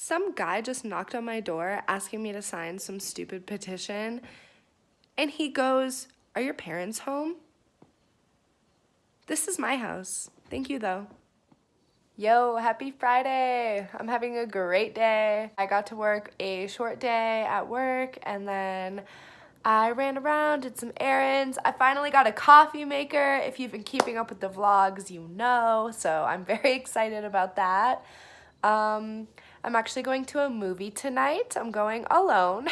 Some guy just knocked on my door asking me to sign some stupid petition, and he goes, "Are your parents home?" This is my house. Thank you, though. Yo, happy Friday! I'm having a great day. I got to work a short day at work, and then I ran around, did some errands. I finally got a coffee maker. If you've been keeping up with the vlogs, you know, so I'm very excited about that. I'm actually going to a movie tonight. I'm going alone.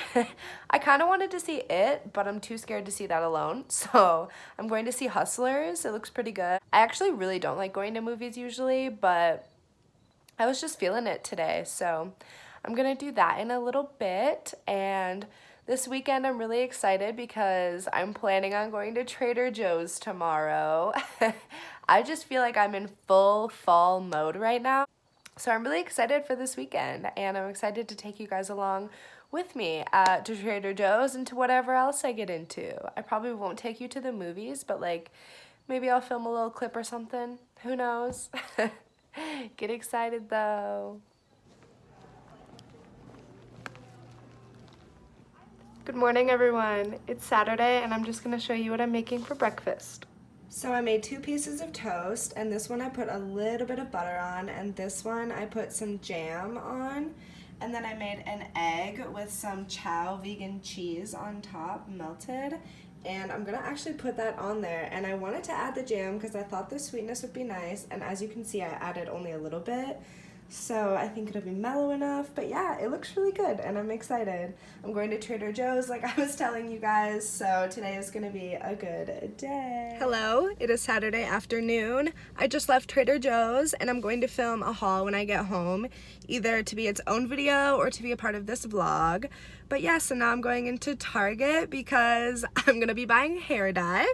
I kind of wanted to see it, but I'm too scared to see that alone. So I'm going to see Hustlers. It looks pretty good. I actually really don't like going to movies usually, but I was just feeling it today. So I'm going to do that in a little bit. And this weekend I'm really excited because I'm planning on going to Trader Joe's tomorrow. I just feel like I'm in full fall mode right now. So I'm really excited for this weekend, and I'm excited to take you guys along with me to Trader Joe's and to whatever else I get into. I probably won't take you to the movies, but like maybe I'll film a little clip or something. Who knows? Get excited though. Good morning, everyone. It's Saturday, and I'm just gonna show you what I'm making for breakfast. So I made 2 pieces of toast, and this one I put a little bit of butter on, and this one I put some jam on, and then I made an egg with some chow vegan cheese on top, melted, and I'm gonna actually put that on there. And I wanted to add the jam because I thought the sweetness would be nice, and as you can see I added only a little bit, so I think it'll be mellow enough. But yeah, it looks really good and I'm excited. I'm going to Trader Joe's like I was telling you guys, so today is gonna be a good day. Hello, it is Saturday afternoon. I just left Trader Joe's and I'm going to film a haul when I get home, either to be its own video or to be a part of this vlog. But yeah, so now I'm going into Target because I'm gonna be buying hair dye.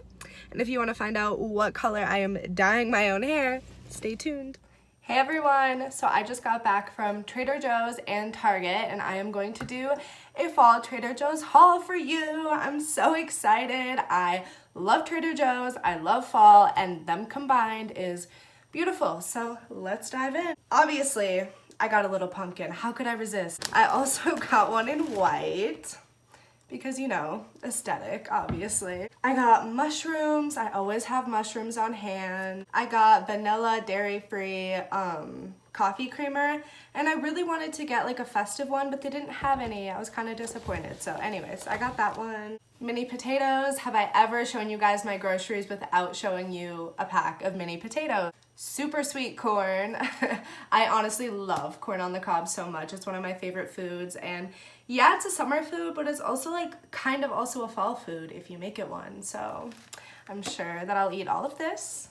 And if you wanna find out what color I am dyeing my own hair, stay tuned. Hey everyone, so I just got back from Trader Joe's and Target, and I am going to do a fall Trader Joe's haul for you. I'm so excited. I love Trader Joe's, I love fall, and them combined is beautiful. So let's dive in. Obviously, I got a little pumpkin. How could I resist? I also got one in white, because you know, aesthetic, obviously. I got mushrooms. I always have mushrooms on hand. I got vanilla dairy-free coffee creamer, and I really wanted to get like a festive one, but they didn't have any. I was kind of disappointed. So anyways, I got that one. Mini potatoes. Have I ever shown you guys my groceries without showing you a pack of mini potatoes? Super sweet corn. I honestly love corn on the cob so much. It's one of my favorite foods, and yeah, it's a summer food, but it's also like kind of also a fall food if you make it one. So I'm sure that I'll eat all of this.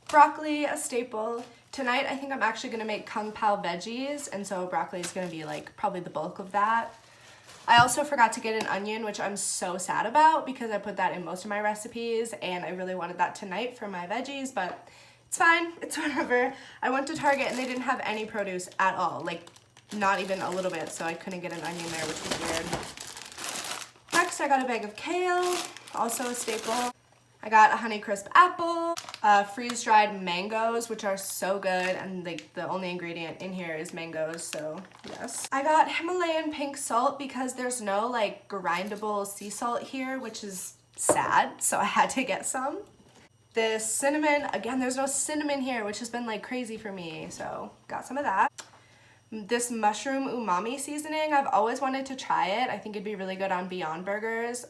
Broccoli, a staple. Tonight I think I'm actually gonna make Kung Pao veggies, and so broccoli is gonna be like probably the bulk of that. I also forgot to get an onion, which I'm so sad about because I put that in most of my recipes and I really wanted that tonight for my veggies, but it's fine, it's whatever. I went to Target and they didn't have any produce at all, like not even a little bit, so I couldn't get an onion there, which was weird. Next, I got a bag of kale, also a staple. I got a Honeycrisp apple, freeze-dried mangoes, which are so good, and like the only ingredient in here is mangoes, so yes. I got Himalayan pink salt because there's no like grindable sea salt here, which is sad, so I had to get some. This cinnamon, again, there's no cinnamon here, which has been like crazy for me, so got some of that. This mushroom umami seasoning, I've always wanted to try it. I think it'd be really good on Beyond Burgers.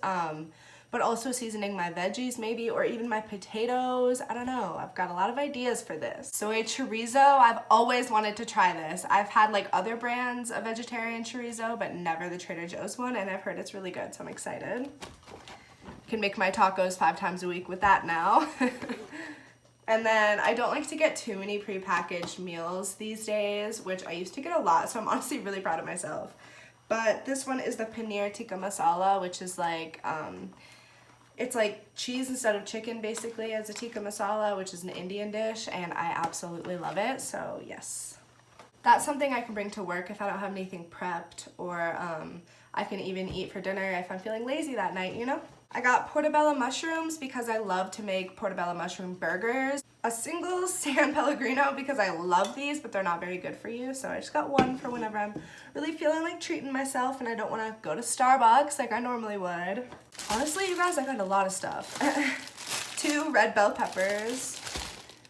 But also seasoning my veggies maybe, or even my potatoes. I don't know, I've got a lot of ideas for this. Soy chorizo, I've always wanted to try this. I've had like other brands of vegetarian chorizo, but never the Trader Joe's one, and I've heard it's really good, so I'm excited. I can make my tacos 5 times a week with that now. And then I don't like to get too many prepackaged meals these days, which I used to get a lot, so I'm honestly really proud of myself. But this one is the paneer tikka masala, which is like, it's like cheese instead of chicken basically as a tikka masala, which is an Indian dish, and I absolutely love it, so yes. That's something I can bring to work if I don't have anything prepped, or I can even eat for dinner if I'm feeling lazy that night, you know? I got portobello mushrooms because I love to make portobello mushroom burgers. A single San Pellegrino because I love these, but they're not very good for you. So I just got one for whenever I'm really feeling like treating myself and I don't want to go to Starbucks like I normally would. Honestly, you guys, I got a lot of stuff. 2 red bell peppers.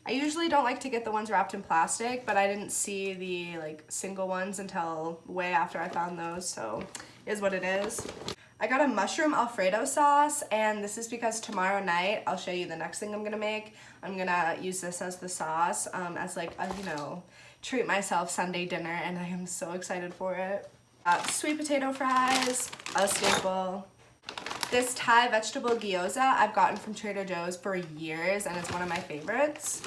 I usually don't like to get the ones wrapped in plastic, but I didn't see the like single ones until way after I found those, so it is what it is. I got a mushroom Alfredo sauce, and this is because tomorrow night, I'll show you the next thing I'm gonna make. I'm gonna use this as the sauce, as like a, you know, treat myself Sunday dinner, and I am so excited for it. Sweet potato fries, a staple. This Thai vegetable gyoza I've gotten from Trader Joe's for years, and it's one of my favorites.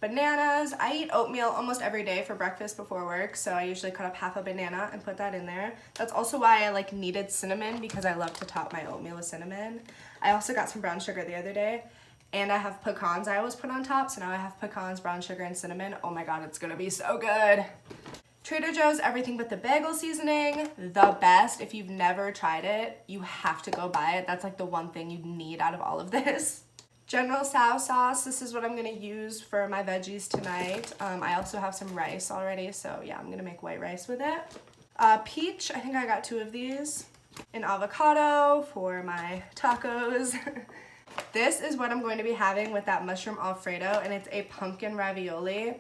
Bananas. I eat oatmeal almost every day for breakfast before work, so I usually cut up half a banana and put that in there. That's also why I like kneaded cinnamon, because I love to top my oatmeal with cinnamon. I also got some brown sugar the other day, and I have pecans I always put on top, so now I have pecans, brown sugar, and cinnamon. Oh my god, it's gonna be so good. Trader Joe's everything but the bagel seasoning, the best. If you've never tried it, you have to go buy it. That's like the one thing you need out of all of this. General Tso sauce, this is what I'm gonna use for my veggies tonight. I also have some rice already, so yeah, I'm gonna make white rice with it. Peach, I think I got 2 of these. An avocado for my tacos. This is what I'm going to be having with that mushroom Alfredo, and it's a pumpkin ravioli.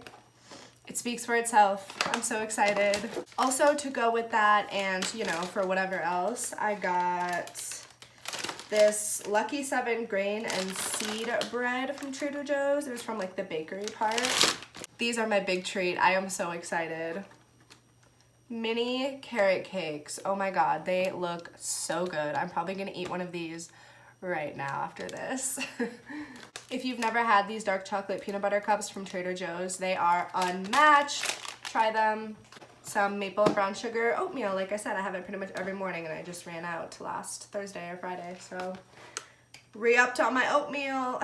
It speaks for itself. I'm so excited. Also, to go with that and, you know, for whatever else, I got this Lucky 7 grain and seed bread from Trader Joe's. It was from like the bakery part. These are my big treat. I am so excited. Mini carrot cakes. Oh my god, they look so good. I'm probably gonna eat one of these right now after this. If you've never had these dark chocolate peanut butter cups from Trader Joe's, they are unmatched. Try them. Some maple and brown sugar oatmeal. Like I said, I have it pretty much every morning, and I just ran out last Thursday or Friday, so re-upped on my oatmeal.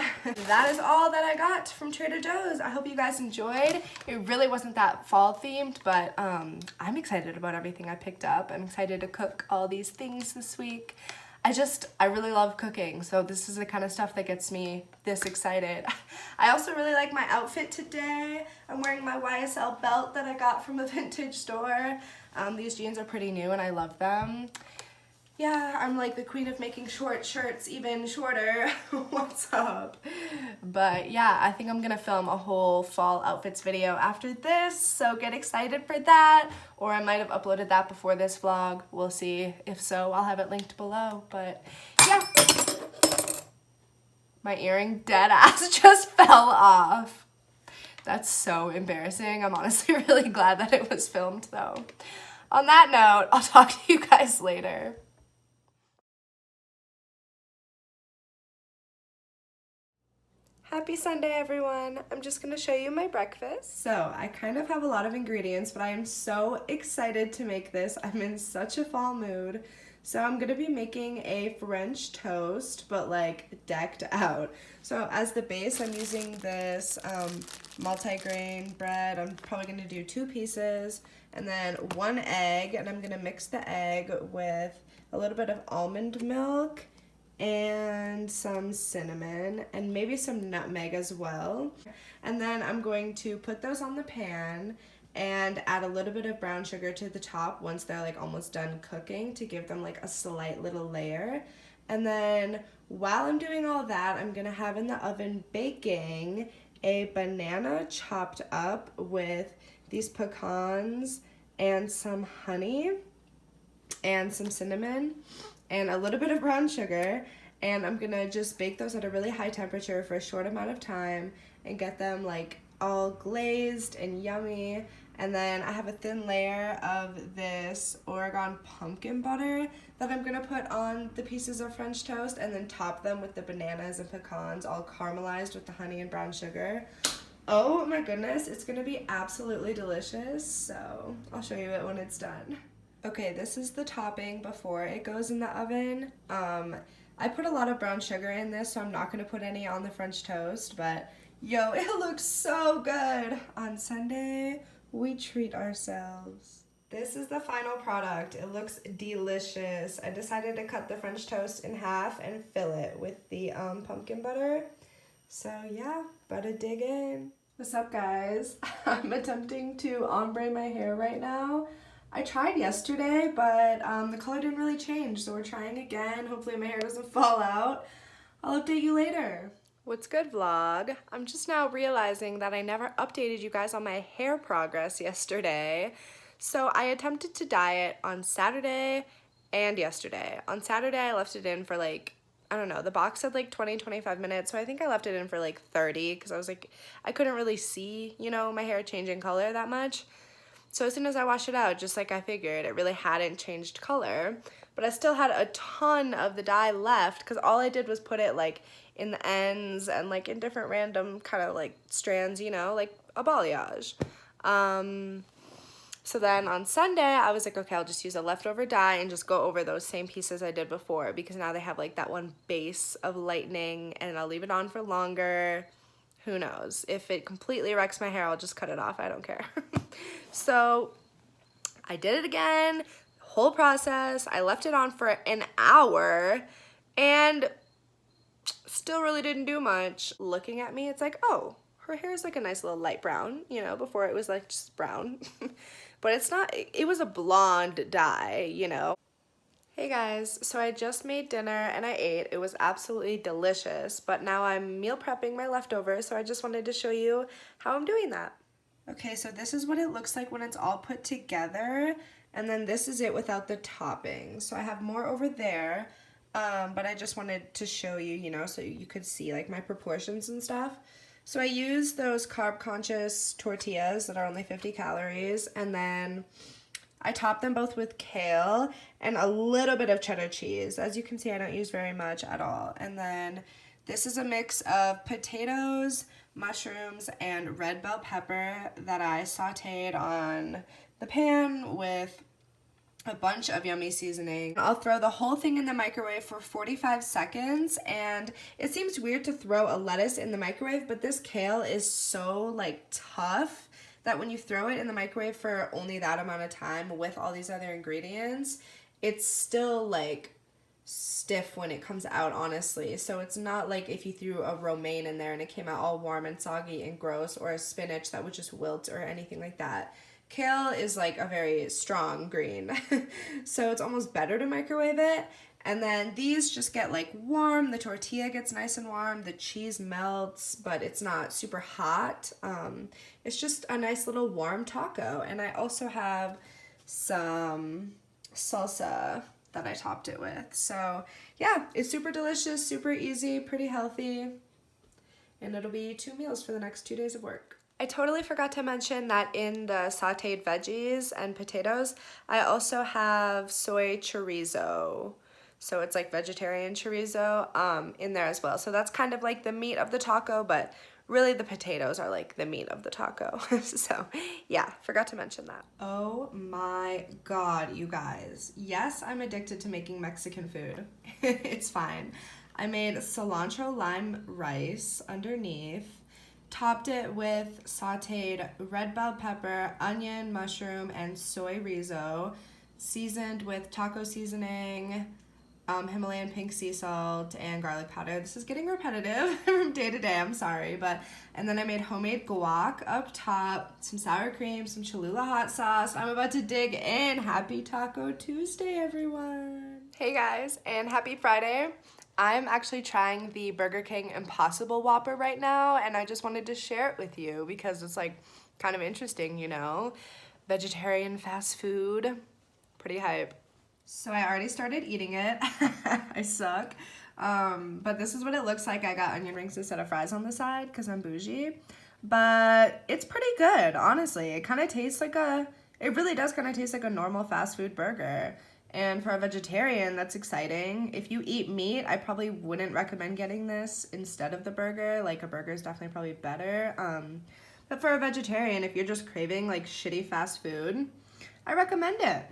That is all that I got from Trader Joe's. I hope you guys enjoyed. It really wasn't that fall themed, but I'm excited about everything I picked up. I'm excited to cook all these things this week. I really love cooking, so this is the kind of stuff that gets me this excited. I also really like my outfit today. I'm wearing my YSL belt that I got from a vintage store. These jeans are pretty new and I love them. Yeah, I'm like the queen of making short shirts even shorter. What's up? But yeah, I think I'm gonna film a whole fall outfits video after this, so get excited for that. Or I might have uploaded that before this vlog. We'll see. If so, I'll have it linked below. But yeah. My earring dead ass just fell off. That's so embarrassing. I'm honestly really glad that it was filmed though. On that note, I'll talk to you guys later. Happy Sunday, everyone. I'm just gonna show you my breakfast. So I kind of have a lot of ingredients, but I am so excited to make this. I'm in such a fall mood. So I'm gonna be making a French toast, but like decked out. So as the base, I'm using this multi-grain bread. I'm probably gonna do 2 pieces and then 1 egg, and I'm gonna mix the egg with a little bit of almond milk and some cinnamon and maybe some nutmeg as well. And then I'm going to put those on the pan and add a little bit of brown sugar to the top once they're like almost done cooking to give them like a slight little layer. And then while I'm doing all that, I'm gonna have in the oven baking a banana chopped up with these pecans and some honey and some cinnamon and a little bit of brown sugar, and I'm gonna just bake those at a really high temperature for a short amount of time and get them like all glazed and yummy. And then I have a thin layer of this Oregon pumpkin butter that I'm gonna put on the pieces of French toast and then top them with the bananas and pecans all caramelized with the honey and brown sugar. Oh my goodness, it's gonna be absolutely delicious, so I'll show you it when it's done. Okay, this is the topping before it goes in the oven. I put a lot of brown sugar in this, so I'm not gonna put any on the French toast, but yo, it looks so good. On Sunday, we treat ourselves. This is the final product. It looks delicious. I decided to cut the French toast in half and fill it with the pumpkin butter. So yeah, better dig in. What's up, guys? I'm attempting to ombre my hair right now. I tried yesterday, but the color didn't really change, so we're trying again. Hopefully my hair doesn't fall out. I'll update you later. What's good, vlog? I'm just now realizing that I never updated you guys on my hair progress yesterday. So I attempted to dye it on Saturday and yesterday. On Saturday, I left it in for like, I don't know, the box said like 20-25 minutes, so I think I left it in for like 30 because I was like, I couldn't really see, you know, my hair changing color that much. So as soon as I washed it out, just like I figured, it really hadn't changed color. But I still had a ton of the dye left because all I did was put it like in the ends and like in different random kind of like strands, you know, like a balayage. So then on Sunday, I was like, okay, I'll just use a leftover dye and just go over those same pieces I did before because now they have like that one base of lightening and I'll leave it on for longer. Who knows? If it completely wrecks my hair, I'll just cut it off. I don't care. So I did it again, whole process. I left it on for an hour and still really didn't do much. Looking at me, it's like, oh, her hair is like a nice little light brown, you know, before it was like just brown. But it's not, it was a blonde dye, you know. Hey guys, so I just made dinner and I ate. It was absolutely delicious, but now I'm meal prepping my leftovers, so I just wanted to show you how I'm doing that. Okay, so this is what it looks like when it's all put together, and then this is it without the topping. So I have more over there, but I just wanted to show you, you know, so you could see like my proportions and stuff. So I use those carb-conscious tortillas that are only 50 calories, and then I top them both with kale and a little bit of cheddar cheese. As you can see, I don't use very much at all. And then this is a mix of potatoes, mushrooms, and red bell pepper that I sauteed on the pan with a bunch of yummy seasoning. I'll throw the whole thing in the microwave for 45 seconds, and it seems weird to throw a lettuce in the microwave, but this kale is so like tough that when you throw it in the microwave for only that amount of time with all these other ingredients, it's still like stiff when it comes out, honestly. So it's not like if you threw a romaine in there and it came out all warm and soggy and gross, or a spinach that would just wilt or anything like that. Kale is like a very strong green, so it's almost better to microwave it. And then these just get like warm, the tortilla gets nice and warm, the cheese melts, but it's not super hot. It's just a nice little warm taco. And I also have some salsa that I topped it with. So yeah, it's super delicious, super easy, pretty healthy, and it'll be 2 meals for the next 2 days of work. I totally forgot to mention that in the sauteed veggies and potatoes, I also have soy chorizo. So it's like vegetarian chorizo in there as well. So that's kind of like the meat of the taco, but really the potatoes are like the meat of the taco. So yeah, forgot to mention that. Oh my God, you guys. Yes, I'm addicted to making Mexican food. It's fine. I made cilantro lime rice underneath. Topped it with sauteed red bell pepper, onion, mushroom, and soy rizo, seasoned with taco seasoning, Himalayan pink sea salt, and garlic powder. This is getting repetitive from day to day, I'm sorry, and then I made homemade guac up top, some sour cream, some Cholula hot sauce. I'm about to dig in. Happy Taco Tuesday, everyone. Hey guys, and happy Friday. I'm actually trying the Burger King Impossible Whopper right now, and I just wanted to share it with you because it's like kind of interesting, you know? Vegetarian fast food, pretty hype. So I already started eating it. I suck. But this is what it looks like. I got onion rings instead of fries on the side because I'm bougie. But it's pretty good, honestly. It kind of tastes like it really does kind of taste like a normal fast food burger. And for a vegetarian, that's exciting. If you eat meat, I probably wouldn't recommend getting this instead of the burger. Like, a burger is definitely probably better. But for a vegetarian, if you're just craving like shitty fast food, I recommend it.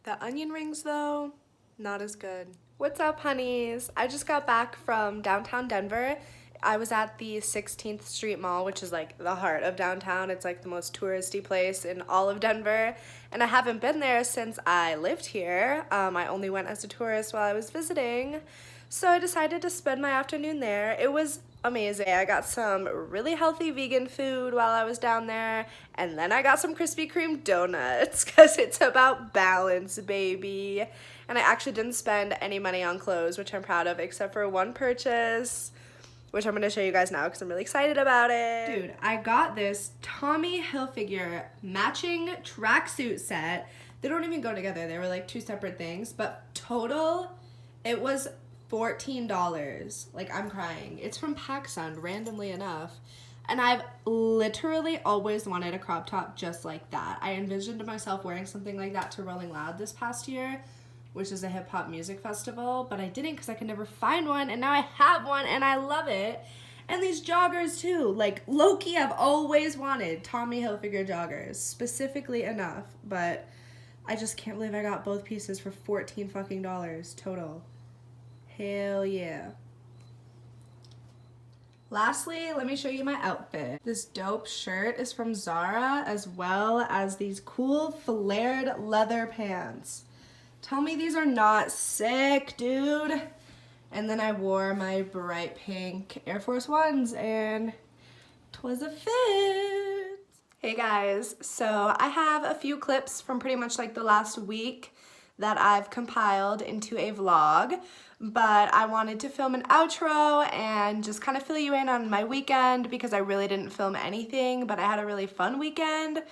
The onion rings, though, not as good. What's up, honeys? I just got back from downtown Denver. I was at the 16th Street Mall, which is like the heart of downtown. It's like the most touristy place in all of Denver, and I haven't been there since I lived here. I only went as a tourist while I was visiting, so I decided to spend my afternoon there. It was amazing. I got some really healthy vegan food while I was down there, and then I got some Krispy Kreme donuts because it's about balance, baby. And I actually didn't spend any money on clothes, which I'm proud of, except for one purchase, which I'm going to show you guys now because I'm really excited about it. Dude, I got this Tommy Hilfiger matching tracksuit set. They don't even go together. They were like two separate things, but total, it was $14. Like, I'm crying. It's from PacSun, randomly enough. And I've literally always wanted a crop top just like that. I envisioned myself wearing something like that to Rolling Loud this past year, which is a hip-hop music festival, but I didn't because I could never find one, and now I have one, and I love it. And these joggers, too. Like, low-key, I've always wanted Tommy Hilfiger joggers, specifically enough, but I just can't believe I got both pieces for $14 fucking total. Hell yeah. Lastly, let me show you my outfit. This dope shirt is from Zara, as well as these cool flared leather pants. Tell me these are not sick, dude. And then I wore my bright pink Air Force Ones, and 'twas a fit. Hey guys, so I have a few clips from pretty much like the last week that I've compiled into a vlog, but I wanted to film an outro and just kind of fill you in on my weekend because I really didn't film anything, but I had a really fun weekend.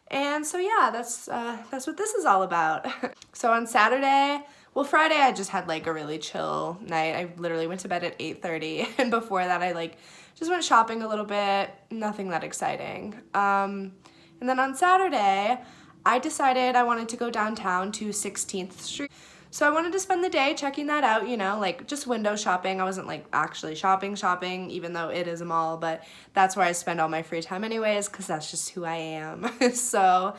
And so yeah, that's what this is all about. So on Saturday, well, Friday I just had like a really chill night. I literally went to bed at 8:30, and before that I like just went shopping a little bit, nothing that exciting. And then on Saturday, I decided I wanted to go downtown to 16th Street. So I wanted to spend the day checking that out, you know, like just window shopping. I wasn't like actually shopping, even though it is a mall, but that's where I spend all my free time anyways, because that's just who I am. So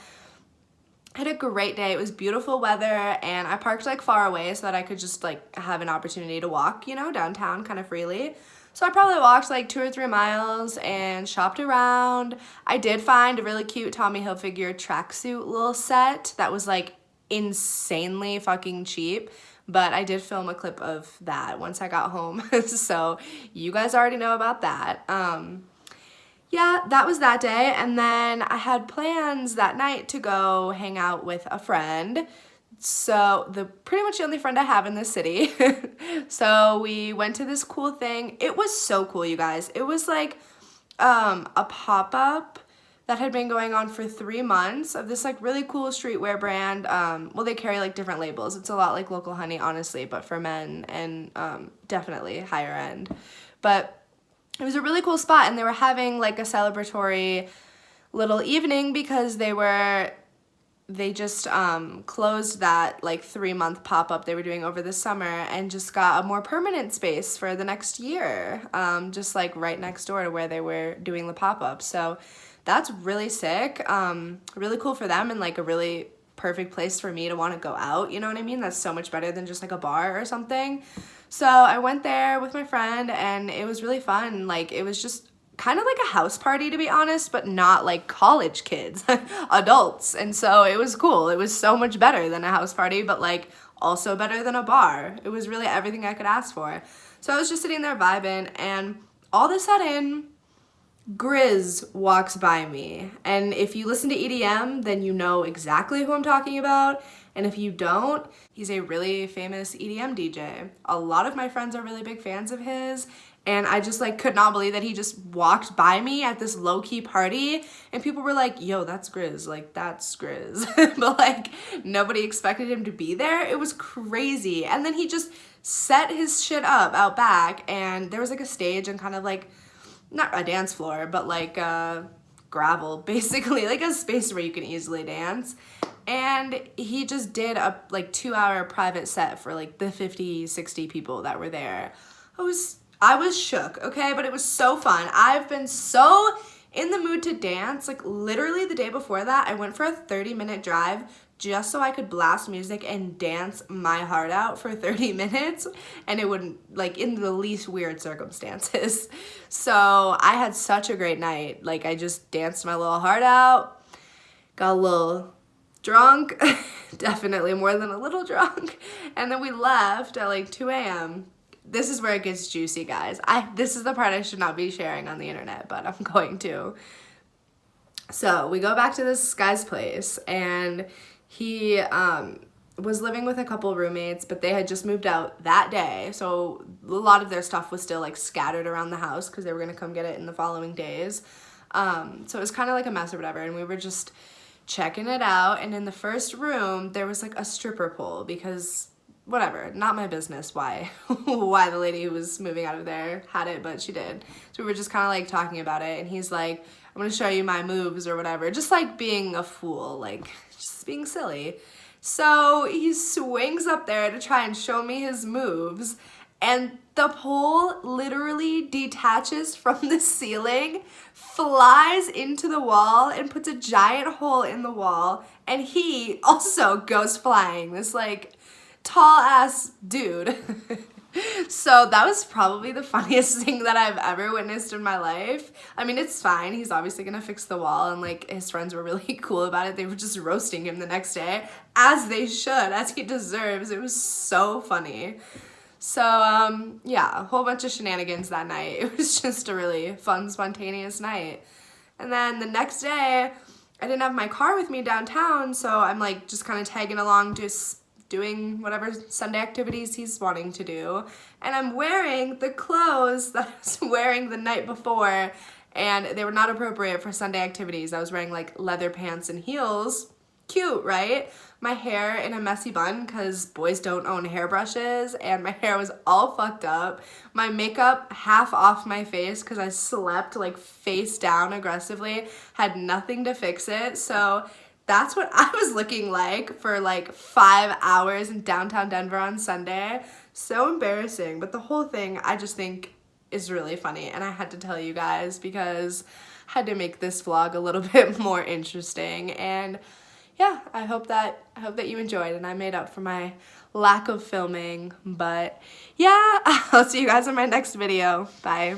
I had a great day. It was beautiful weather, and I parked like far away so that I could just like have an opportunity to walk, you know, downtown kind of freely. So I probably walked like 2 or 3 miles and shopped around. I did find a really cute Tommy Hilfiger tracksuit little set that was like insanely fucking cheap, but I did film a clip of that once I got home. So you guys already know about that. Yeah, that was that day, and then I had plans that night to go hang out with a friend. So pretty much the only friend I have in this city. So we went to this cool thing. It was so cool, you guys. It was like a pop-up that had been going on for 3 months of this like really cool streetwear brand. Well, they carry like different labels. It's a lot like Local Honey, honestly, but for men, and definitely higher end. But it was a really cool spot, and they were having like a celebratory little evening because they just closed that like 3-month pop-up they were doing over the summer and just got a more permanent space for the next year, just like right next door to where they were doing the pop-up. So that's really sick, really cool for them, and like a really perfect place for me to want to go out, you know what I mean? That's so much better than just like a bar or something. So I went there with my friend, and it was really fun. Like, it was just kind of like a house party, to be honest, but not like college kids, adults. And so it was cool. It was so much better than a house party, but like also better than a bar. It was really everything I could ask for. So I was just sitting there vibing, and all of a sudden, Grizz walks by me. And if you listen to EDM, then you know exactly who I'm talking about. And if you don't, he's a really famous EDM DJ. A lot of my friends are really big fans of his, and I just like could not believe that he just walked by me at this low-key party, and people were like, yo, that's Grizz, like that's Grizz. But like nobody expected him to be there. It was crazy. And then he just set his shit up out back, and there was like a stage and kind of like, not a dance floor, but like gravel, basically, like a space where you can easily dance. And he just did a like 2-hour private set for like the 50, 60 people that were there. I was shook, okay? But it was so fun. I've been so in the mood to dance, like literally the day before that, I went for a 30-minute drive just so I could blast music and dance my heart out for 30 minutes, and it wouldn't, like, in the least weird circumstances. So I had such a great night. Like, I just danced my little heart out, got a little drunk, definitely more than a little drunk, and then we left at like 2 a.m. This is where it gets juicy, guys. This is the part I should not be sharing on the internet, but I'm going to. So we go back to this guy's place, and he was living with a couple roommates, but they had just moved out that day, so a lot of their stuff was still like scattered around the house because they were gonna come get it in the following days. So it was kind of like a mess or whatever, and we were just checking it out, and in the first room there was like a stripper pole because whatever, not my business why why the lady who was moving out of there had it, but she did. So we were just kind of like talking about it, and he's like, I'm gonna show you my moves or whatever, just like being a fool, like just being silly. So he swings up there to try and show me his moves, and the pole literally detaches from the ceiling, flies into the wall, and puts a giant hole in the wall, and he also goes flying, this like tall ass dude. So that was probably the funniest thing that I've ever witnessed in my life. I mean, it's fine. He's obviously gonna fix the wall, and like his friends were really cool about it. They were just roasting him the next day, as they should, as he deserves. It was so funny. So yeah, a whole bunch of shenanigans that night. It was just a really fun, spontaneous night. And then the next day, I didn't have my car with me downtown, so I'm like just kind of tagging along, just doing whatever Sunday activities he's wanting to do. And I'm wearing the clothes that I was wearing the night before, and they were not appropriate for Sunday activities. I was wearing like leather pants and heels. Cute, right? My hair in a messy bun because boys don't own hairbrushes, and my hair was all fucked up. My makeup half off my face because I slept like face down aggressively, had nothing to fix it. So that's what I was looking like for like 5 hours in downtown Denver on Sunday. So embarrassing, but the whole thing I just think is really funny, and I had to tell you guys because I had to make this vlog a little bit more interesting. And yeah, I hope that you enjoyed, and I made up for my lack of filming. But yeah, I'll see you guys in my next video. Bye.